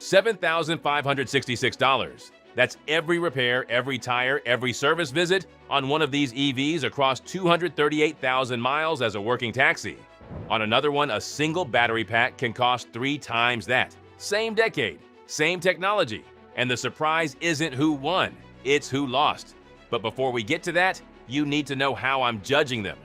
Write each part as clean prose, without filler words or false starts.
$7,566. That's every repair, every tire, every service visit on one of these EVs across 238,000 miles as a working taxi. On another one, a single battery pack can cost 3 times that. Same decade, same technology, and the surprise isn't who won, it's who lost. But before we get to that, you need to know how I'm judging them.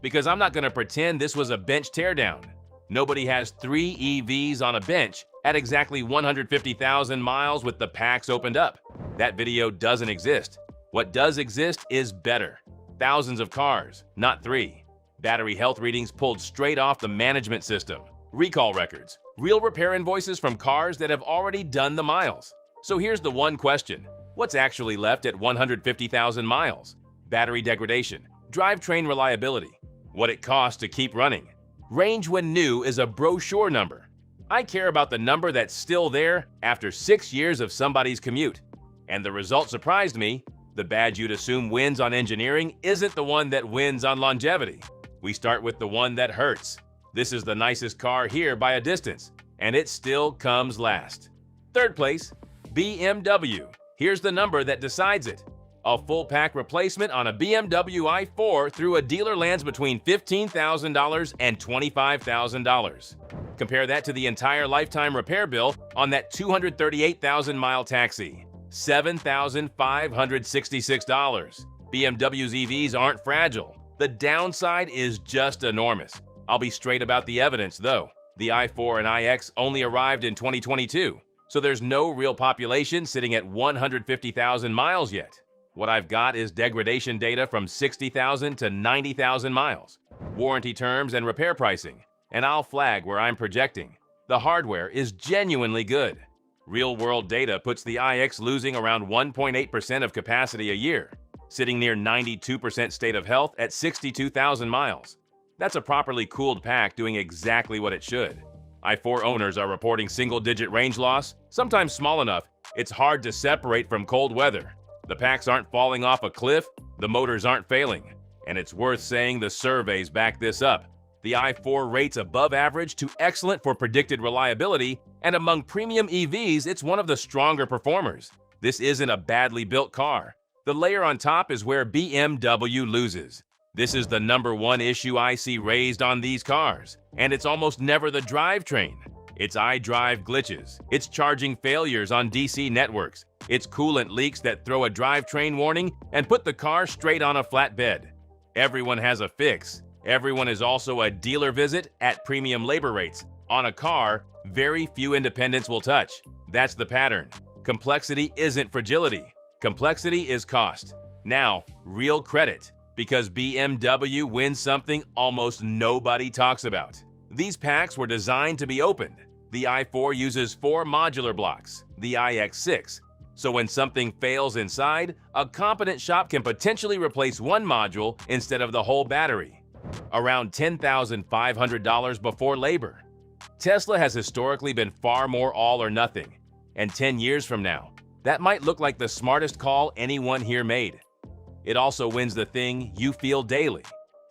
Because I'm not going to pretend this was a bench teardown. Nobody has 3 EVs on a bench at exactly 150,000 miles with the packs opened up. That video doesn't exist. What does exist is better. Thousands of cars, not 3. Battery health readings pulled straight off the management system. Recall records, real repair invoices from cars that have already done the miles. So here's the one question. What's actually left at 150,000 miles? Battery degradation, drivetrain reliability, what it costs to keep running. Range when new is a brochure number. I care about the number that's still there after 6 years of somebody's commute. And the result surprised me. The badge you'd assume wins on engineering isn't the one that wins on longevity. We start with the one that hurts. This is the nicest car here by a distance, and it still comes last. Third place, BMW. Here's the number that decides it. A full pack replacement on a BMW i4 through a dealer lands between $15,000 and $25,000. Compare that to the entire lifetime repair bill on that 238,000-mile taxi. $7,566. BMW's EVs aren't fragile. The downside is just enormous. I'll be straight about the evidence, though. The i4 and iX only arrived in 2022, so there's no real population sitting at 150,000 miles yet. What I've got is degradation data from 60,000 to 90,000 miles, warranty terms and repair pricing, and I'll flag where I'm projecting. The hardware is genuinely good. Real-world data puts the iX losing around 1.8% of capacity a year, sitting near 92% state of health at 62,000 miles. That's a properly cooled pack doing exactly what it should. i4 owners are reporting single-digit range loss, sometimes small enough it's hard to separate from cold weather. The packs aren't falling off a cliff, the motors aren't failing, and it's worth saying the surveys back this up. The i4 rates above average to excellent for predicted reliability, and among premium EVs, it's one of the stronger performers. This isn't a badly built car. The layer on top is where BMW loses. This is the #1 issue I see raised on these cars, and it's almost never the drivetrain. It's iDrive glitches, it's charging failures on DC networks, it's coolant leaks that throw a drivetrain warning and put the car straight on a flatbed. Everyone has a fix. Everyone is also a dealer visit at premium labor rates. On a car, very few independents will touch. That's the pattern. Complexity isn't fragility. Complexity is cost. Now, real credit, because BMW wins something almost nobody talks about. These packs were designed to be opened. The i4 uses 4 modular blocks, the iX 6. So when something fails inside, a competent shop can potentially replace one module instead of the whole battery. Around $10,500 before labor. Tesla has historically been far more all or nothing, and 10 years from now, that might look like the smartest call anyone here made. It also wins the thing you feel daily.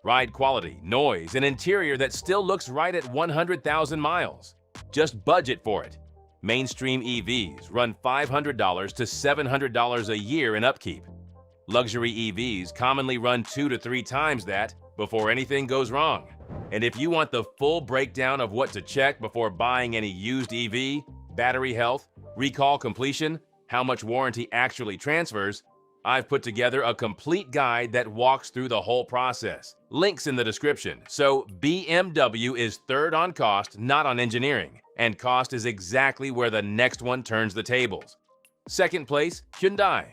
Ride quality, noise, and interior that still looks right at 100,000 miles. Just budget for it. Mainstream EVs run $500 to $700 a year in upkeep. Luxury EVs commonly run 2 to 3 times that before anything goes wrong. And if you want the full breakdown of what to check before buying any used EV, battery health, recall completion, how much warranty actually transfers, I've put together a complete guide that walks through the whole process. Links in the description. So BMW is third on cost, not on engineering, and cost is exactly where the next one turns the tables. Second place, Hyundai.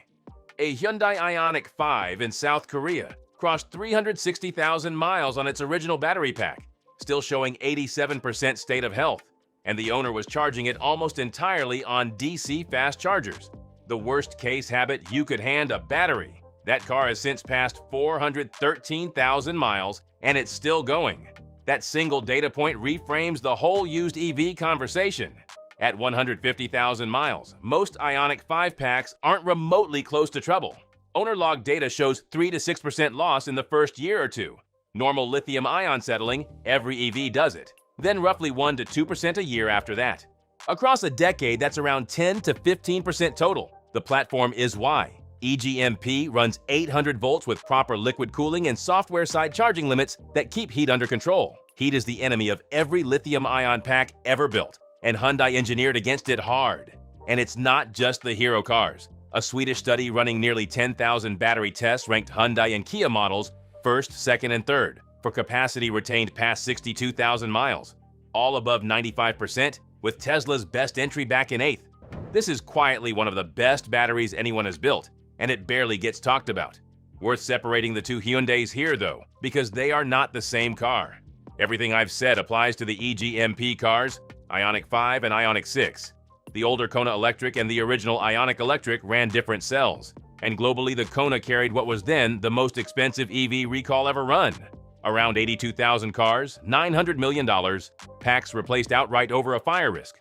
A Hyundai Ioniq 5 in South Korea crossed 360,000 miles on its original battery pack, still showing 87% state of health, and the owner was charging it almost entirely on DC fast chargers. The worst case habit you could hand a battery. That car has since passed 413,000 miles, and it's still going. That single data point reframes the whole used EV conversation. At 150,000 miles, most Ioniq 5 packs aren't remotely close to trouble. Owner log data shows 3 to 6% loss in the first year or two. Normal lithium-ion settling, every EV does it. then roughly 1 to 2% a year after that. Across a decade, that's around 10 to 15% total. The platform is why EGMP runs 800 volts with proper liquid cooling and software-side charging limits that keep heat under control. Heat is the enemy of every lithium-ion pack ever built, and Hyundai engineered against it hard. And it's not just the hero cars. A Swedish study running nearly 10,000 battery tests ranked Hyundai and Kia models first, second, and third for capacity retained past 62,000 miles, all above 95%, with Tesla's best entry back in 8th. This is quietly one of the best batteries anyone has built, and it barely gets talked about. Worth separating the two Hyundais here, though, because they are not the same car. Everything I've said applies to the EGMP cars, Ioniq 5 and Ioniq 6. The older Kona Electric and the original Ioniq Electric ran different cells, and globally the Kona carried what was then the most expensive EV recall ever run. Around 82,000 cars, $900 million, packs replaced outright over a fire risk.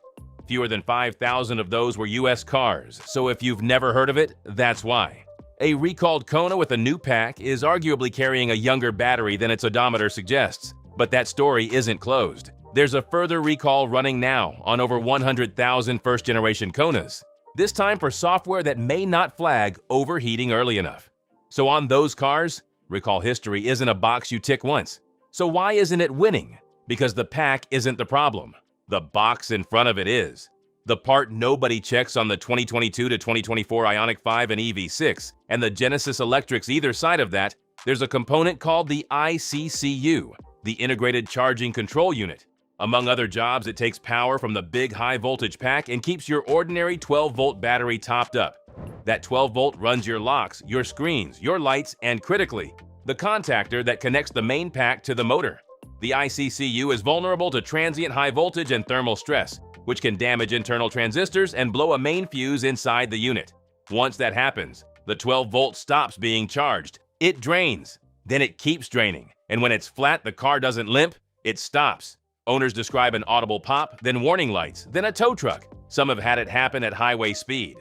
Fewer than 5,000 of those were US cars, so if you've never heard of it, that's why. A recalled Kona with a new pack is arguably carrying a younger battery than its odometer suggests, but that story isn't closed. There's a further recall running now on over 100,000 first-generation Konas, this time for software that may not flag overheating early enough. So on those cars, recall history isn't a box you tick once. So why isn't it winning? Because the pack isn't the problem. The box in front of it is. The part nobody checks on the 2022 to 2024 Ioniq 5 and EV6 and the Genesis Electrics either side of that, there's a component called the ICCU, the Integrated Charging Control Unit. Among other jobs, it takes power from the big high-voltage pack and keeps your ordinary 12-volt battery topped up. That 12-volt runs your locks, your screens, your lights, and critically, the contactor that connects the main pack to the motor. The ICCU is vulnerable to transient high voltage and thermal stress, which can damage internal transistors and blow a main fuse inside the unit. Once that happens, the 12-volt stops being charged. It drains. Then it keeps draining. And when it's flat, the car doesn't limp, it stops. Owners describe an audible pop, then warning lights, then a tow truck. Some have had it happen at highway speed.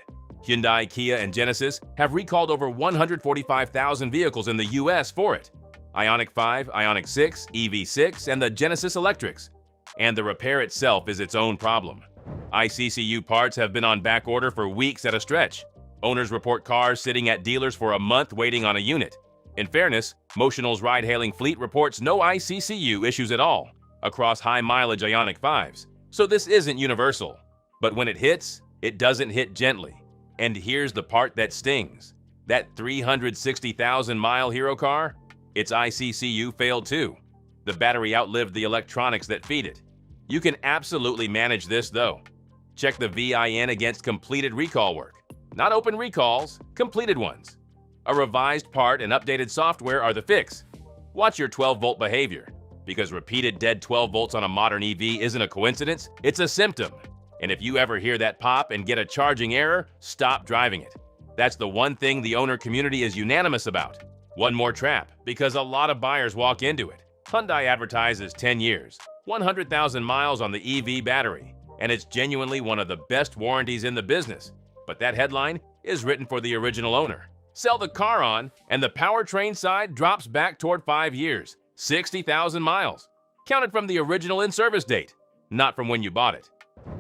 Hyundai, Kia, and Genesis have recalled over 145,000 vehicles in the US for it. Ioniq 5, Ioniq 6, EV6, and the Genesis Electrics. And the repair itself is its own problem. ICCU parts have been on back order for weeks at a stretch. Owners report cars sitting at dealers for a month waiting on a unit. In fairness, Motional's ride-hailing fleet reports no ICCU issues at all across high-mileage Ioniq 5s, so this isn't universal. But when it hits, it doesn't hit gently. And here's the part that stings. That 360,000-mile hero car? Its ICCU failed too. The battery outlived the electronics that feed it. You can absolutely manage this though. Check the VIN against completed recall work. Not open recalls, completed ones. A revised part and updated software are the fix. Watch your 12-volt behavior, because repeated dead 12 volts on a modern EV isn't a coincidence, it's a symptom. And if you ever hear that pop and get a charging error, stop driving it. That's the one thing the owner community is unanimous about. One more trap, because a lot of buyers walk into it. Hyundai advertises 10 years, 100,000 miles on the EV battery, and it's genuinely one of the best warranties in the business. But that headline is written for the original owner. Sell the car on, and the powertrain side drops back toward 5 years, 60,000 miles. Counted from the original in-service date, not from when you bought it.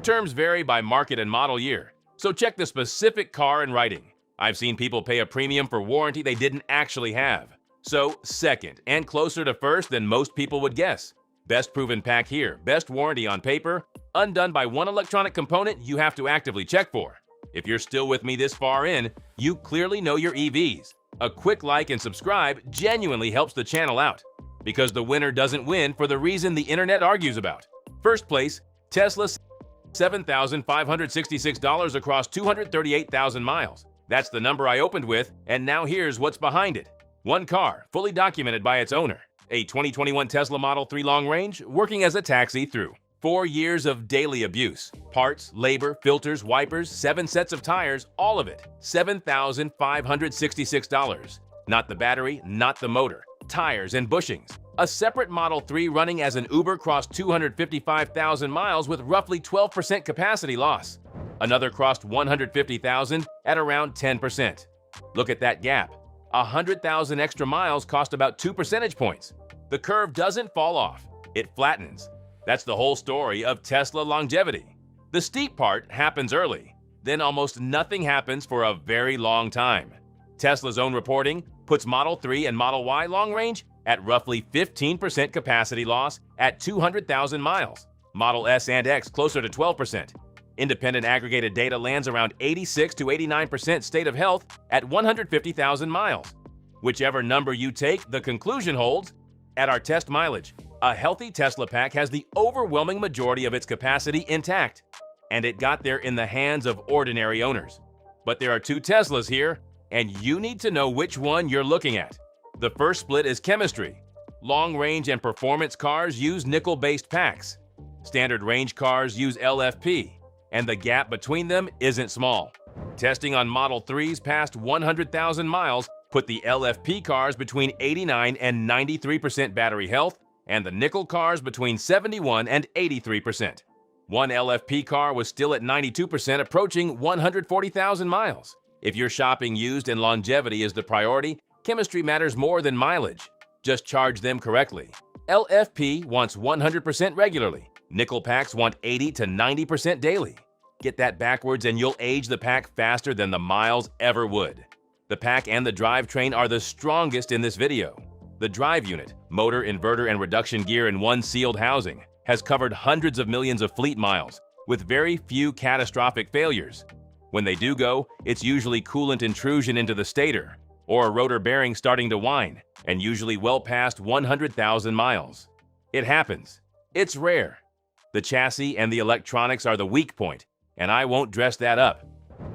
Terms vary by market and model year, so check the specific car in writing. I've seen people pay a premium for warranty they didn't actually have. So, second, and closer to first than most people would guess. Best proven pack here, best warranty on paper, undone by one electronic component you have to actively check for. If you're still with me this far in, you clearly know your EVs. A quick like and subscribe genuinely helps the channel out, because the winner doesn't win for the reason the internet argues about. First place, Tesla, $7,566 across 238,000 miles. That's the number I opened with, and now here's what's behind it. One car, fully documented by its owner. A 2021 Tesla Model 3 long range, working as a taxi through 4 years of daily abuse. Parts, labor, filters, wipers, 7 sets of tires, all of it. $7,566. Not the battery, not the motor. Tires and bushings. A separate Model 3 running as an Uber crossed 255,000 miles with roughly 12% capacity loss. Another crossed 150,000 at around 10%. Look at that gap. 100,000 extra miles cost about 2 percentage points. The curve doesn't fall off, it flattens. That's the whole story of Tesla longevity. The steep part happens early, then almost nothing happens for a very long time. Tesla's own reporting puts Model 3 and Model Y long range at roughly 15% capacity loss at 200,000 miles. Model S and X closer to 12%. Independent aggregated data lands around 86 to 89% state of health at 150,000 miles. Whichever number you take, the conclusion holds. At our test mileage, a healthy Tesla pack has the overwhelming majority of its capacity intact, and it got there in the hands of ordinary owners. But there are two Teslas here, and you need to know which one you're looking at. The first split is chemistry. Long-range and performance cars use nickel-based packs. Standard range cars use LFP, and the gap between them isn't small. Testing on Model 3s past 100,000 miles put the LFP cars between 89 and 93% battery health, and the nickel cars between 71 and 83%. One LFP car was still at 92%, approaching 140,000 miles. If you're shopping used and longevity is the priority, chemistry matters more than mileage. Just charge them correctly. LFP wants 100% regularly. Nickel packs want 80 to 90% daily. Get that backwards and you'll age the pack faster than the miles ever would. The pack and the drivetrain are the strongest in this video. The drive unit, motor, inverter, and reduction gear in one sealed housing, has covered hundreds of millions of fleet miles, with very few catastrophic failures. When they do go, it's usually coolant intrusion into the stator, or a rotor bearing starting to whine, and usually well past 100,000 miles. It happens. It's rare. The chassis and the electronics are the weak point, and I won't dress that up.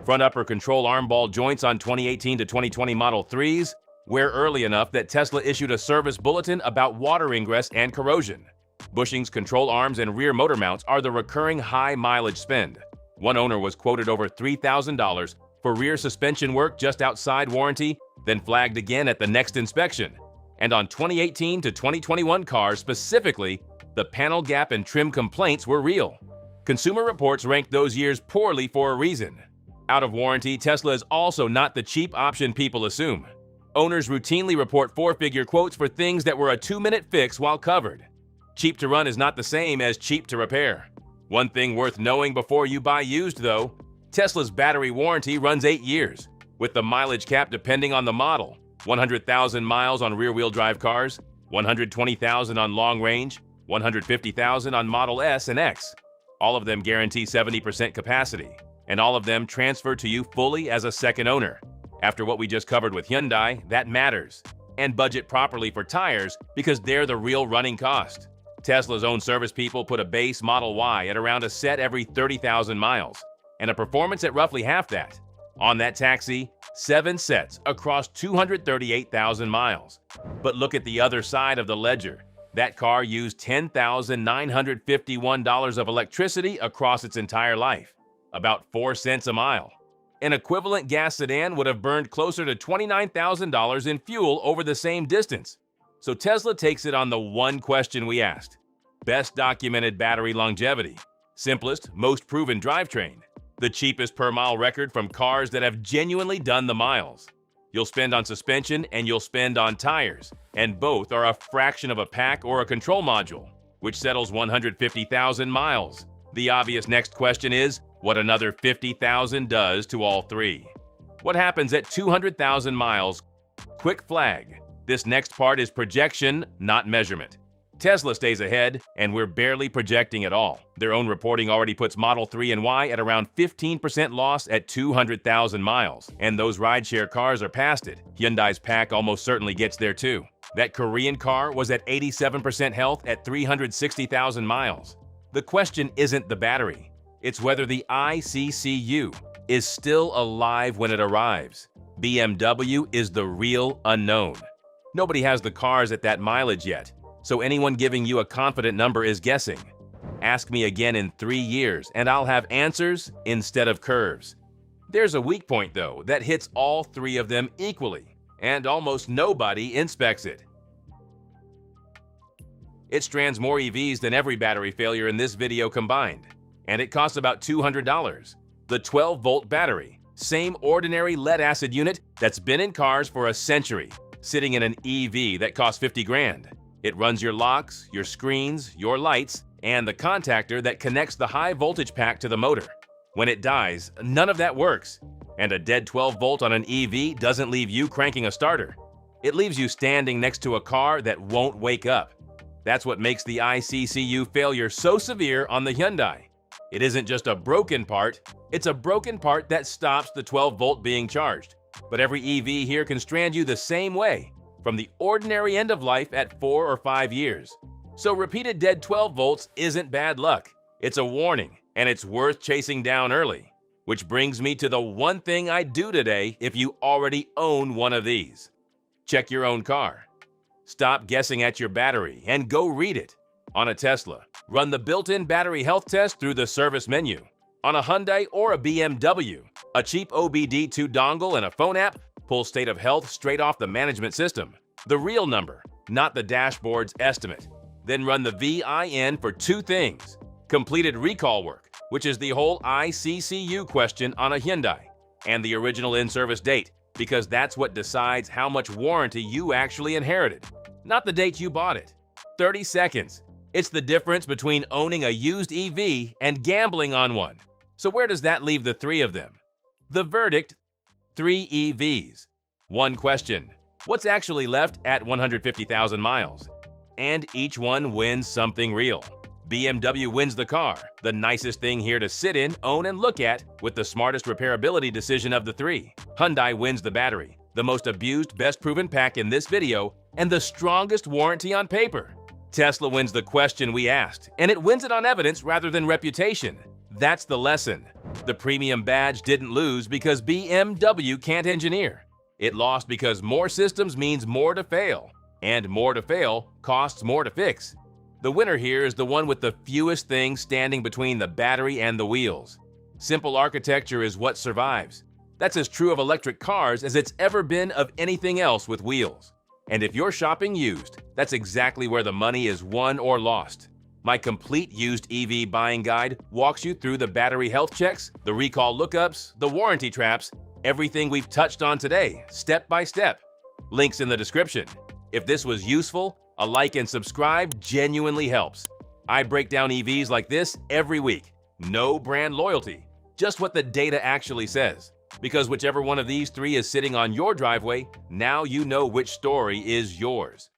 Front upper control arm ball joints on 2018 to 2020 Model 3s wear early enough that Tesla issued a service bulletin about water ingress and corrosion. Bushings, control arms, and rear motor mounts are the recurring high mileage spend. One owner was quoted over $3,000 for rear suspension work just outside warranty, then flagged again at the next inspection. And on 2018 to 2021 cars specifically, the panel gap and trim complaints were real. Consumer Reports ranked those years poorly for a reason. Out of warranty, Tesla is also not the cheap option people assume. Owners routinely report four-figure quotes for things that were a 2-minute fix while covered. Cheap to run is not the same as cheap to repair. One thing worth knowing before you buy used, though, Tesla's battery warranty runs 8 years, with the mileage cap depending on the model. 100,000 miles on rear-wheel drive cars, 120,000 on long range, 150,000 on Model S and X. All of them guarantee 70% capacity, and all of them transfer to you fully as a second owner. After what we just covered with Hyundai, that matters. And budget properly for tires because they're the real running cost. Tesla's own service people put a base Model Y at around a set every 30,000 miles, and a performance at roughly half that. On that taxi, 7 sets across 238,000 miles. But look at the other side of the ledger. That car used $10,951 of electricity across its entire life, about 4 cents a mile. An equivalent gas sedan would have burned closer to $29,000 in fuel over the same distance. So Tesla takes it on the one question we asked. Best documented battery longevity. Simplest, most proven drivetrain. The cheapest per mile record from cars that have genuinely done the miles. You'll spend on suspension and you'll spend on tires, and both are a fraction of a pack or a control module, which settles 150,000 miles. The obvious next question is, what another 50,000 does to all three. What happens at 200,000 miles? Quick flag. This next part is projection, not measurement. Tesla stays ahead, and we're barely projecting at all. Their own reporting already puts Model 3 and Y at around 15% loss at 200,000 miles, and those rideshare cars are past it. Hyundai's pack almost certainly gets there too. That Korean car was at 87% health at 360,000 miles. The question isn't the battery. It's whether the ICCU is still alive when it arrives. BMW is the real unknown. Nobody has the cars at that mileage yet, so anyone giving you a confident number is guessing. Ask me again in 3 years, and I'll have answers instead of curves. There's a weak point, though, that hits all three of them equally, and almost nobody inspects it. It strands more EVs than every battery failure in this video combined, and it costs about $200. The 12-volt battery, same ordinary lead-acid unit that's been in cars for a century, sitting in an EV that costs 50 grand. It runs your locks, your screens, your lights, and the contactor that connects the high voltage pack to the motor. When it dies, none of that works. And a dead 12 volt on an EV doesn't leave you cranking a starter. It leaves you standing next to a car that won't wake up. That's what makes the ICCU failure so severe on the Hyundai. It isn't just a broken part, it's a broken part that stops the 12 volt being charged. But every EV here can strand you the same way, from the ordinary end of life at 4 or 5 years. So repeated dead 12 volts isn't bad luck. It's a warning, and it's worth chasing down early. Which brings me to the one thing I'd do today if you already own one of these. Check your own car. Stop guessing at your battery and go read it. On a Tesla, run the built-in battery health test through the service menu. On a Hyundai or a BMW, a cheap OBD2 dongle and a phone app pull state of health straight off the management system. The real number, not the dashboard's estimate. Then run the VIN for 2 things. Completed recall work, which is the whole ICCU question on a Hyundai, and the original in-service date, because that's what decides how much warranty you actually inherited, not the date you bought it. 30 seconds. It's the difference between owning a used EV and gambling on one. So where does that leave the 3 of them? The verdict: 3 EVs. One question: what's actually left at 150,000 miles? And each one wins something real. BMW wins the car, the nicest thing here to sit in, own, and look at, with the smartest repairability decision of the 3. Hyundai wins the battery, the most abused, best proven pack in this video, and the strongest warranty on paper. Tesla wins the question we asked, and it wins it on evidence rather than reputation. That's the lesson. The premium badge didn't lose because BMW can't engineer. It lost because more systems means more to fail, and more to fail costs more to fix. The winner here is the one with the fewest things standing between the battery and the wheels. Simple architecture is what survives. That's as true of electric cars as it's ever been of anything else with wheels. And if you're shopping used, that's exactly where the money is won or lost. My complete used EV buying guide walks you through the battery health checks, the recall lookups, the warranty traps, everything we've touched on today, step by step. Links in the description. If this was useful, a like and subscribe genuinely helps. I break down EVs like this every week. No brand loyalty, just what the data actually says. Because whichever one of these 3 is sitting on your driveway, now you know which story is yours.